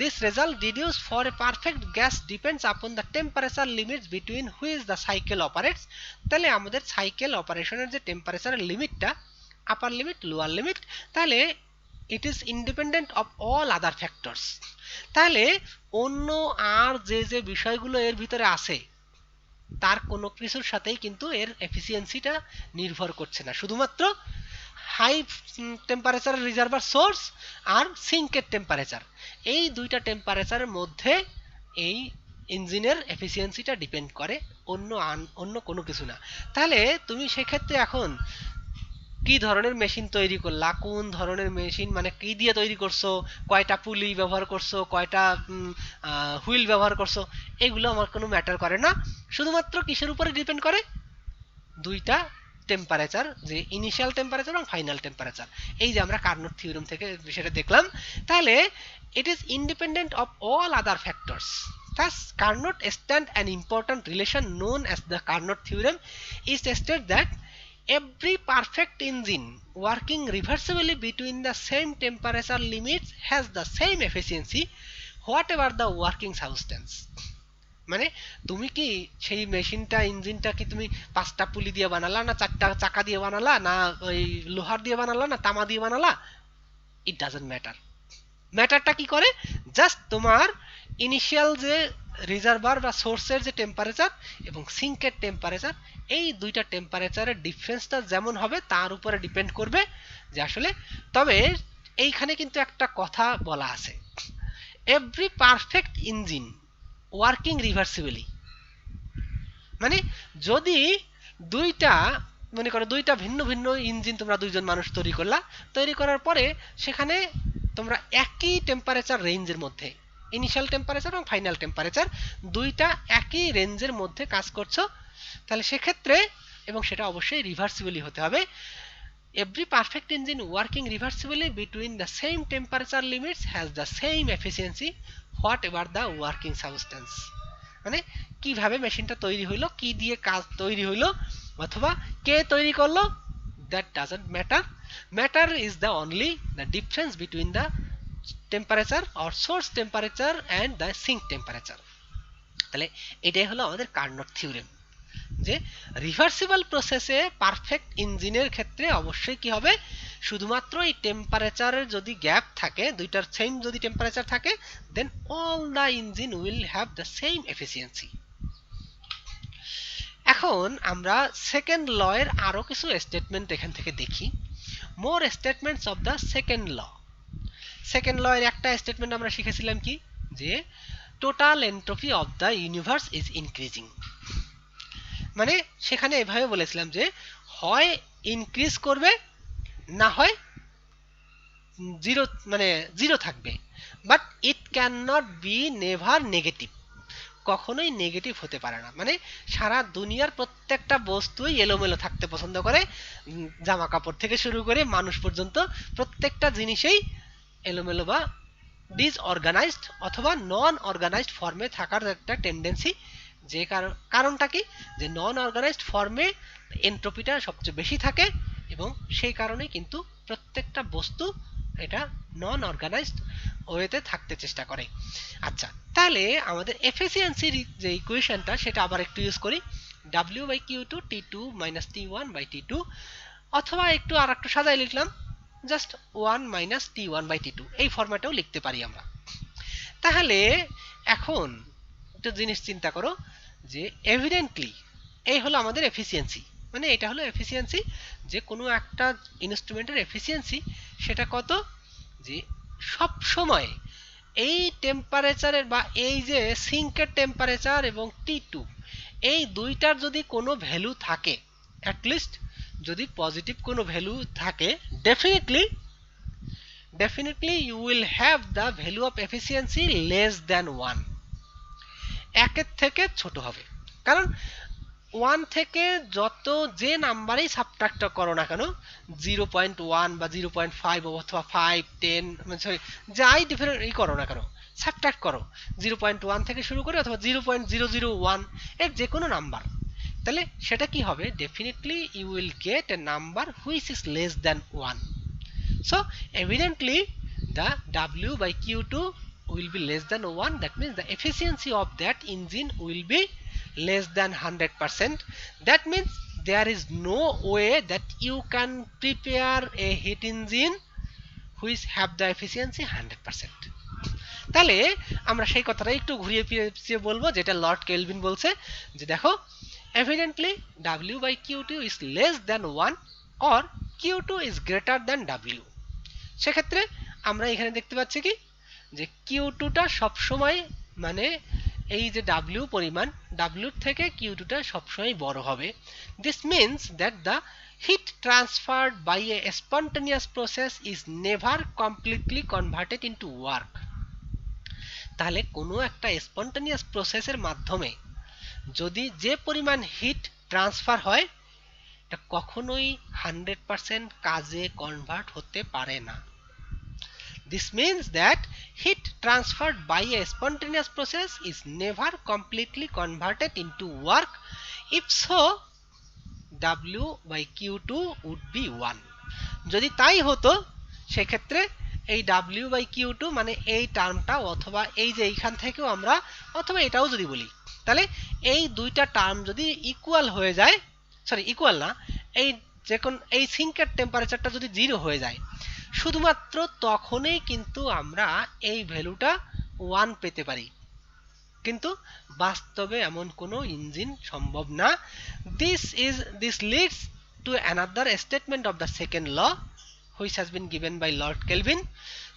This result deduced for a perfect gas depends upon the temperature limits between which the cycle operates. তাহলে আমাদের সাইকেল অপারেশনের যে টেম্পারেচারের লিমিটটা, আপার লিমিট লোয়ার লিমিট, তাহলে it is independent of all other factors. তাহলে অন্য আর যে বিষয়গুলো এর ভিতরে আছে তার কোনো কিছুর সাথেই কিন্তু এর এফিসিয়েন্সিটা নির্ভর করছে না, শুধুমাত্র হাই টেম্পারেচার রিজার্ভার সোর্স আর সিঙ্কের টেম্পারেচার, এই দুইটা টেম্পারেচারের মধ্যে এই ইঞ্জিনের এফিসিয়েন্সিটা ডিপেন্ড করে, অন্য কোনো কিছু না। তাহলে তুমি সেক্ষেত্রে এখন কি ধরনের মেশিন তৈরি করলা, কোন ধরনের মেশিন মানে কি দিয়ে তৈরি করছো, কয়টা পুলি ব্যবহার করছো, কয়টা হুইল ব্যবহার করছো, এগুলো আমার কোনো ম্যাটার করে না। শুধুমাত্র কিসের উপরে ডিপেন্ড করে, দুইটা টেম্পারেচার, যে ইনিশিয়াল টেম্পারেচার এবং ফাইনাল টেম্পারেচার। এই যে আমরা কার্নোট থিওরেম থেকে বিষয়টা দেখলাম। তাহলে it is independent of all other factors. Thus, Carnot stand an important relation known as the Carnot theorem is stated that every perfect engine working reversibly between the same temperature limits has the same efficiency whatever the working substance. মানে তুমি কি সেই মেশিনটা ইঞ্জিনটা কি তুমি 5টা পুলি দিয়ে বানালা, না 4টা চাকা দিয়ে বানালা, না ওই লোহার দিয়ে বানালা, না তামা দিয়ে বানালা, ইট ডাজন্ট ম্যাটার। ম্যাটারটা কি করে, জাস্ট তোমার ইনিশিয়াল যে রিজার্ভার বা সোর্সের যে টেম্পারেচার এবং সিঙ্কের টেম্পারেচার, এই দুইটা টেম্পারেচারের ডিফারেন্সটা যেমন হবে তার উপরে ডিপেন্ড করবে যে আসলে। তবে এইখানে কিন্তু একটা কথা বলা আছে, এভরি পারফেক্ট ইঞ্জিন ওয়ার্কিং রিভার্সিবলি, মানে যদি দুইটা, মনে করো দুইটা ভিন্ন ভিন্ন ইঞ্জিন তোমরা দুইজন মানুষ তৈরি করলা, তৈরি করার পরে সেখানে তোমরা একই টেম্পারেচার রেঞ্জের মধ্যে, ইনিশিয়াল টেম্পারেচার এবং ফাইনাল টেম্পারেচার দুইটা একই রেঞ্জের মধ্যে কাজ করছো, তাহলে সেক্ষেত্রে, এবং সেটা অবশ্যই রিভার্সিবলি হতে হবে, every perfect engine working reversibly between the same temperature limits has the same efficiency whatever the working substance, মানে কিভাবে মেশিনটা তৈরি হইলো, কি দিয়ে কাজ তৈরি হইলো, অথবা কে তৈরি করলো, that doesn't matter. Matter is the only the difference between the temperature or source temperature and the sink temperature. তাহলে এটাই হলো আমাদের কার্নট থিওরেম, যে রিভার্সিবল প্রসেসে পারফেক্ট ইঞ্জিনের ক্ষেত্রে অবশ্যই কি হবে, শুধুমাত্র এই টেম্পারেচারের যদি গ্যাপ থাকে, দুইটার সেম যদি টেম্পারেচার থাকে, then all the engine will have the same efficiency. এখন আমরা সেকেন্ড ল এর আরো কিছু স্টেটমেন্ট এখান থেকে দেখি, more statements of the second law. Second law এর একটা স্টেটমেন্ট আমরা শিখেছিলাম কি, যে total entropy of the universe is increasing, মানে সেখানে এভাবে বলেছিলাম যে হয় ইনক্রিজ করবে, না হয় জিরো, মানে জিরো থাকবে, but it can not be never negative, কখনোই নেগেটিভ হতে পারে না। মানে সারা দুনিয়ার প্রত্যেকটা বস্তুই এলোমেলো থাকতে পছন্দ করে, জামা কাপড় থেকে শুরু করে মানুষ পর্যন্ত প্রত্যেকটা জিনিসেই এলোমেলো বা ডিসঅর্গানাইজড অথবা নন অর্গানাইজড ফর্মে থাকার একটা টেন্ডেন্সি। যে কারণটা কি, যে নন অর্গানাইজড ফর্মে এন্ট্রপিটা সবচেয়ে বেশি থাকে, এবং সেই কারণে কিন্তু প্রত্যেকটা বস্তু এটা নন অর্গানাইজড ওয়েতে থাকতে চেষ্টা করে। আচ্ছা, তাহলে আমাদের এফিসিয়েন্সির যে ইকুয়েশনটা সেটা আবার একটু ইউজ করি, W by Q two T2 minus T1 by T2, অথবা একটু আর একটু সাজাই লিখলাম just 1 minus T1 by T2, এই ফরম্যাটেও লিখতে পারি আমরা। তাহলে এখন একটা জিনিস চিন্তা করো, যে এভিডেন্টলি এই হলো আমাদের এফিসিয়েন্সি, মানে এটা হলো এফিসিয়েন্সি, যে কোনো একটা ইনস্ট্রুমেন্টের এফিসিয়েন্সি সেটা কত, যে সব সময় এই টেম্পারেচারের বা এই যে সিঙ্কের টেম্পারেচার এবং T2 এই দুইটার যদি কোনো ভ্যালু থাকে, অ্যাটলিস্ট যদি পজিটিভ কোনো ভ্যালু থাকে, definitely you will have the value of efficiency less than 1, একের থেকে ছোট হবে। কারণ 1 থেকে যত যে নাম্বারই সাবট্রাক্ট করো না কেন, 0.1 বা 0.5 অথবা 5 10, সরি যাই ডিফারেন্ট করো না কেন, সাবট্রাক্ট করো 0.1 থেকে শুরু করে অথবা 0.001 এর যে কোনো নাম্বার, তাহলে সেটা কি হবে, definitely you will get a number which is less than 1। So evidently the W by Q2 will be less than 1, that means the efficiency of that engine will be less than 100%. That means there is no way that you can prepare a heat engine which have the efficiency 100%. তাহলে আমরা সেই কথাটা একটু ঘুরিয়ে ফিরিয়ে বলবো, যেটা Lord kelvin বলছে, যে দেখো evidently W by Q2 is less than 1 or Q2 is greater than W। সেক্ষেত্রে আমরা এখানে দেখতে পাচ্ছি কি, যে Q2টা সবসময়, মানে এই যে W পরিমাণ, W থেকে Q2টা সবসময় বড় হবে। This means that the heat transferred by a spontaneous process is never completely converted into work. তাহলে কোনো একটা স্পন্টেনিয়াস প্রসেসের মাধ্যমে যদি যে পরিমাণ হিট ট্রান্সফার হয়, এটা কখনোই 100% কাজে কনভার্ট হতে পারে না। This means that heat transferred by a spontaneous process is never completely converted into work. If so, W by Q2 would be 1. যদি তাই হতো সেক্ষেত্রে এই W by Q2 মানে এই টার্মটা, অথবা এই যে এইখান থেকেও আমরা, অথবা এটাও যদি বলি, তাহলে এই দুইটা টার্ম যদি ইকুয়াল হয়ে যায়, সরি ইকুয়াল না, এই যে কোন এই সিঙ্কের টেম্পারেচারটা যদি 0 হয়ে যায়, শুধুমাত্র তখনই কিন্তু আমরা এই ভ্যালুটা 1 পেতে পারি। কিন্তু বাস্তবে এমন কোনো ইঞ্জিন সম্ভব না। This leads to another statement of the second law which has been given by Lord Kelvin.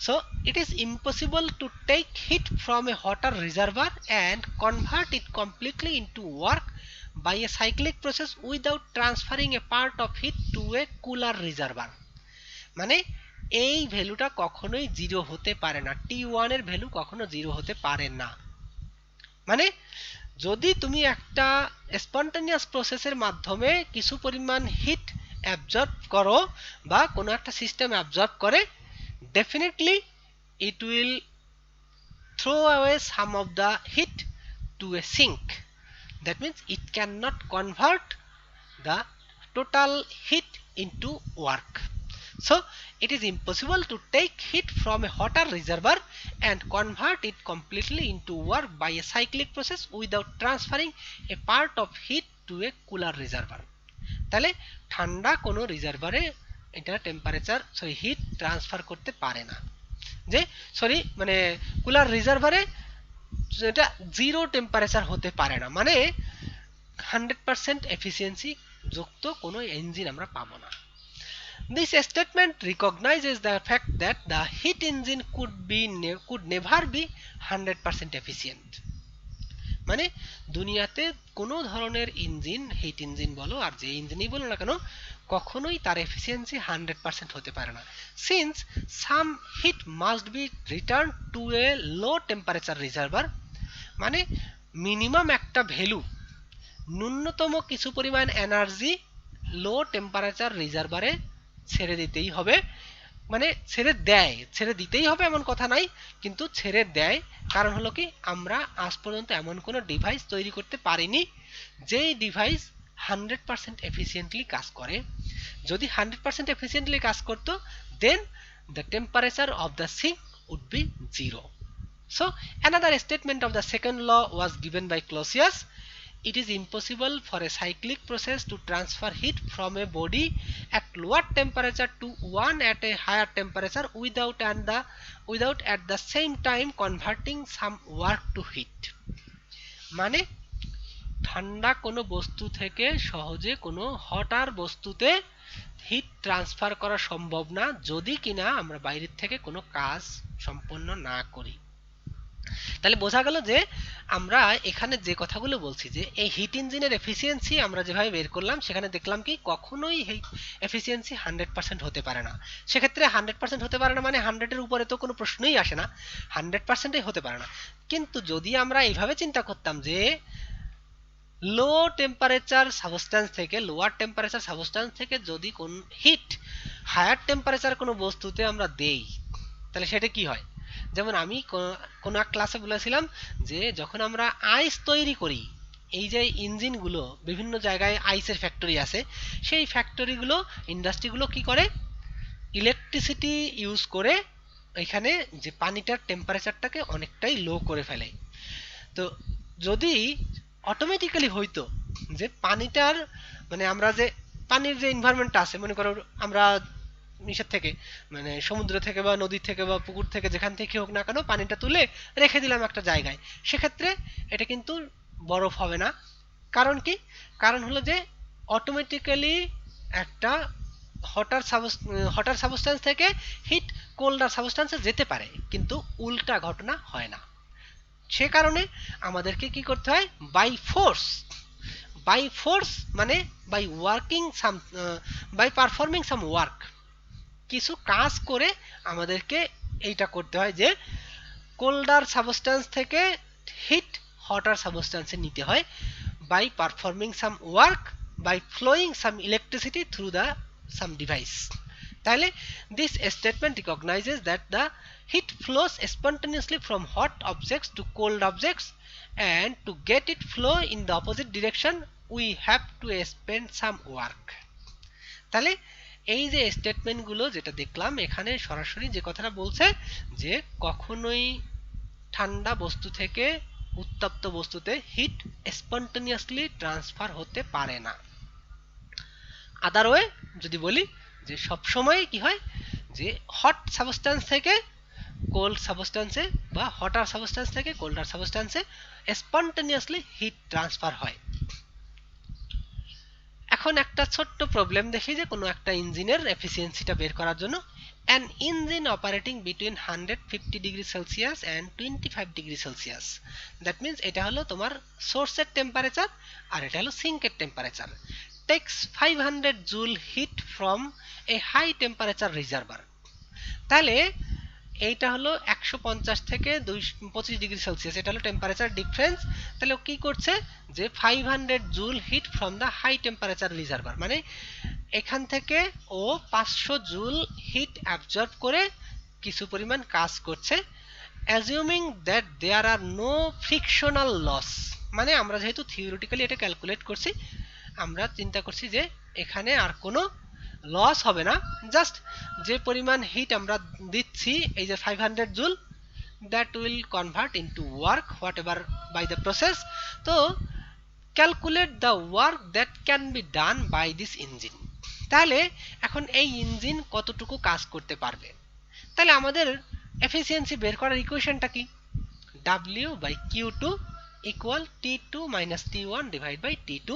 So it is impossible to take heat from a hotter reservoir and convert it completely into work by a cyclic process without transferring a part of heat to a cooler reservoir. মানে এই ভ্যালুটা কখনোই zero হতে পারে না, T1 এর value কখনো zero হতে পারে না। মানে যদি তুমি একটা স্পন্টানিয়াস প্রসেসের মাধ্যমে কিছু পরিমাণ হিট অ্যাবজর্ব করো বা কোনো একটা সিস্টেম অ্যাবজর্ব করে, definitely it will throw away some of the heat to a sink. That means it can not convert the total heat into work. So it is impossible to take heat from a hotter reservoir and convert it completely into work by a cyclic process without transferring a part of heat to a cooler reservoir. তাহলে ঠান্ডা কোনো রিজার্ভারে এটা temperature heat transfer করতে পারে না, যে মানে cooler রিজার্ভারে এটা জিরো টেম্পারেচার হতে পারে না, মানে 100% এফিসিয়েন্সি যুক্ত কোনো ইঞ্জিন আমরা পাবো না। This statement recognizes the fact that the heat engine could never be 100% efficient. মানে দুনিয়াতে কোনো ধরনের ইঞ্জিন, হিট ইঞ্জিন বলো আর যে ইঞ্জিনই বলো না কেন, কখনোই তার এফিসিয়েন্সি 100% হতে পারে না। Since some heat must be returned to a low temperature reservoir, মানে মিনিমাম একটা ভ্যালু, ন্যূনতম কিছু পরিমাণ এনার্জি লো টেম্পারেচার রিজার্ভারে ছেড়ে দিতেই হবে। মানে ছেড়ে দিতেই হবে এমন কথা নাই, কিন্তু ছেড়ে দেয়। কারণ হলো কি, আমরা আজ পর্যন্ত এমন কোনো ডিভাইস তৈরি করতে পারিনি যেই ডিভাইস 100% এফিসিয়েন্টলি কাজ করে। যদি 100% এফিসিয়েন্টলি কাজ করতো, then the temperature of the sink would be zero. So another statement of the second law was given by Clausius. It is impossible for a cyclic process to transfer heat from a body at lower temperature to one at a higher temperature without at the same time converting some work to heat. মানে ঠান্ডা কোনো বস্তু থেকে সহজে কোনো হটার বস্তুতে heat transfer করা সম্ভব না, যদি কিনা আমরা বাইরের থেকে কোনো কাজ সম্পন্ন না করি। তাহলে বোঝা গেল যে আমরা এখানে যে কথাগুলো বলছি, যে এই হিট ইঞ্জিনের এফিসিয়েন্সি আমরা যেভাবে বের করলাম, সেখানে দেখলাম কি কখনোই এই এফিসিয়েন্সি 100% হতে পারে না। সেক্ষেত্রে 100% হতে পারে না মানে 100-এর উপরে তো কোনো প্রশ্নই আসে না, 100%ই হতে পারে না। কিন্তু যদি আমরা এইভাবে চিন্তা করতাম যে লো টেম্পারেচার সাবস্ট্যান্স থেকে, লোয়ার টেম্পারেচার সাবস্ট্যান্স থেকে যদি কোন হিট হায়ার টেম্পারেচার কোনো বস্তুতে আমরা দেই, তাহলে সেটা কি হয়? যেমন আমি কোনো এক ক্লাসে বলেছিলাম যে যখন আমরা আইস তৈরি করি, এই যে ইঞ্জিনগুলো, বিভিন্ন জায়গায় আইসের ফ্যাক্টরি আছে, সেই ফ্যাক্টরিগুলো, ইন্ডাস্ট্রিগুলো কি করে, ইলেকট্রিসিটি ইউজ করে এখানে যে পানিটার টেম্পারেচারটাকে অনেকটাই লো করে ফেলে। তো যদি অটোমেটিক্যালি হইতো যে পানিটার, মানে আমরা যে পানির যে এনভায়রনমেন্টটা আছে, মনে করো আমরা নিচের থেকে, মানে সমুদ্র থেকে বা নদী থেকে বা পুকুর থেকে, যেখান থেকে হোক না কেন, পানিটা তুলে রেখে দিলাম একটা জায়গায়, সেক্ষেত্রে এটা কিন্তু বরফ হবে না। কারণ কি? কারণ হলো যে অটোমেটিক্যালি একটা হটার সাবস্ট্যান্স থেকে হিট কোল্ডার সাবস্ট্যান্সে যেতে পারে, কিন্তু উল্টা ঘটনা হয় না। সে কারণে আমাদেরকে কি করতে হয়, বাই ফোর্স মানে বাই পারফর্মিং সাম ওয়ার্ক, কিছু কাজ করে আমাদেরকে এইটা করতে হয় যে কোল্ডার সাবস্ট্যান্স থেকে হিট হটার সাবস্ট্যান্সে নিতে হয়, by performing some work, by flowing some electricity through the some device. তাহলে this statement recognizes that the heat flows spontaneously from hot objects to cold objects, and to get it flow in the opposite direction we have to spend some work. তাহলে এই যে স্টেটমেন্টগুলো যেটা দেখলাম, এখানে সরাসরি যে কথাটা বলছে যে কখনোই ঠান্ডা বস্তু থেকে উত্তপ্ত বস্তুতে হিট স্পন্টানিয়াসলি ট্রান্সফার হতে পারে না। আদার ওয়ে যদি বলি, যে সবসময় কি হয়, যে হট সাবস্ট্যান্স থেকে কোল্ড সাবস্টেন্সে বা হটার সাবস্টেন্স থেকে কোল্ডার সাবস্টেন্সে স্পন্টেনিয়াসলি হিট ট্রান্সফার হয়। এখন একটা ছোট্ট প্রবলেম দেখি যে কোনো একটা ইঞ্জিনের এফিসিয়েন্সিটা বের করার জন্য an engine operating between 150 degree Celsius and 25 degree Celsius, that means এটা হলো তোমার সোর্সের টেম্পারেচার আর এটা হলো সিঙ্কের temperature, takes 500 joule heat from a high temperature reservoir। তাহলে এইটা হলো 150 থেকে 25 ডিগ্রি সেলসিয়াস, এটা হলো টেম্পারেচার ডিফারেন্স। তাহলে ও কি করছে যে 500 joule heat from the high temperature reservoir, মানে এখান থেকে ও 500 জুল হিট অ্যাবজর্ব করে কিছু পরিমাণ কাজ করছে, assuming that there are no frictional loss. মানে আমরা যেহেতু থিওরিটিক্যালি এটা ক্যালকুলেট করছি, আমরা চিন্তা করছি যে এখানে আর কোনো লস হবে না, জাস্ট যে পরিমাণ হিট আমরা দিচ্ছি এই যে 500 joule, that will convert into work whatever by the process। তো calculate the work that can be done by this engine। তাহলে এখন এই ইঞ্জিন কতটুকু কাজ করতে পারবে। তাহলে আমাদের এফিসিয়েন্সি বের করার ইকুয়েশনটা কি, W by Q2 equal T2 minus T1 divided by T2।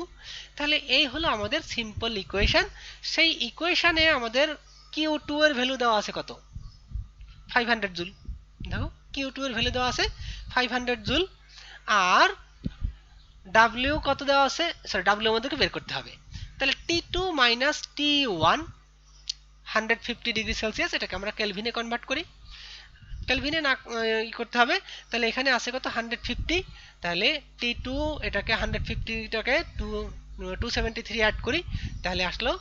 তাহলে এই হলো আমাদের সিম্পল ইকুয়েশন। সেই ইকুয়েশনে আমাদের Q2 এর ভ্যালু দেওয়া আছে কত, 500 জুল। দেখো Q2 এর ভ্যালু দেওয়া আছে 500 জুল, আর W কত দেওয়া আছে, সরি W আমাদেরকে বের করতে হবে। তাহলে T2 minus T1 150 degree Celsius, এটাকে আমরা কেলভিনে কনভার্ট করি, কেলভিনে না ই করতে হবে। তাহলে এখানে আছে কত 150, তাহলে T2 এটাকে 150টাকে 273 অ্যাড করি, তাহলে আসলো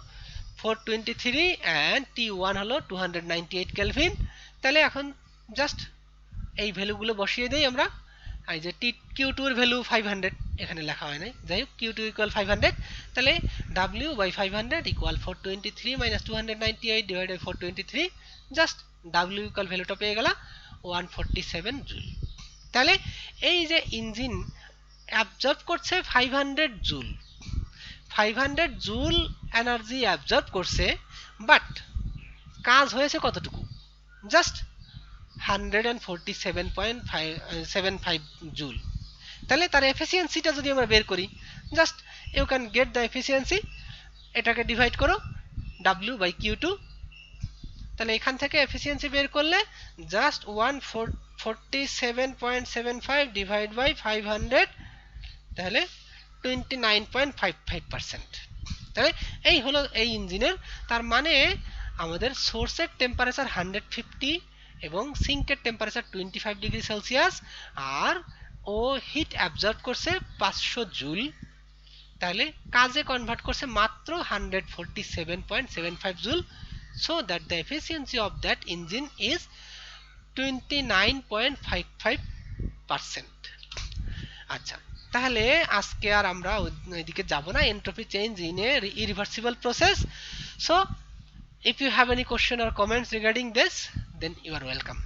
423 and T1 হলো 298 কেলভিন। তাহলে এখন জাস্ট এই ভ্যালুগুলো বসিয়ে দেই আমরা। এই যে Q2 এর ভ্যালু 500 এখানে লেখা হয় নাই, যাই হোক Q2 ইকুয়াল 500, তাহলে W by 500 equal 423 minus 298 divide by 423, just W equal ভ্যালুটা পেয়ে গেল 147 জুল। তাহলে এই যে ইঞ্জিন অ্যাবজর্ব করছে 500 জুল, 500 জুল এনার্জি অ্যাবজর্ব করছে, বাট কাজ হয়েছে কতটুকু, জাস্ট 147.75 জুল। তাহলে তার এফিসিয়েন্সিটা যদি আমরা বের করি, just you can get the efficiency, এটাকে ডিভাইড করো W বাই Q2, তাহলে এখান থেকে এফিসিয়েন্সি বের করলে জাস্ট 147.75 ডিভাইড বাই 500, তাহলে 29.55%। তাহলে এই হলো এই ইঞ্জিনের, তার মানে আমাদের সোর্সের টেম্পারেচার 150 এবং সিঙ্কের টেম্পারেচার 25 ডিগ্রি সেলসিয়াস, আর ও হিট অ্যাবজর্ব করছে 500 জুল, তাহলে কাজে কনভার্ট করছে মাত্র 147.75 joule, so that the efficiency of that engine is 29.55%। আচ্ছা, তাহলে আজকে আর আমরা ওইদিকে যাব না, entropy change in a irreversible process. So if you have any question or comments regarding this, then you are welcome.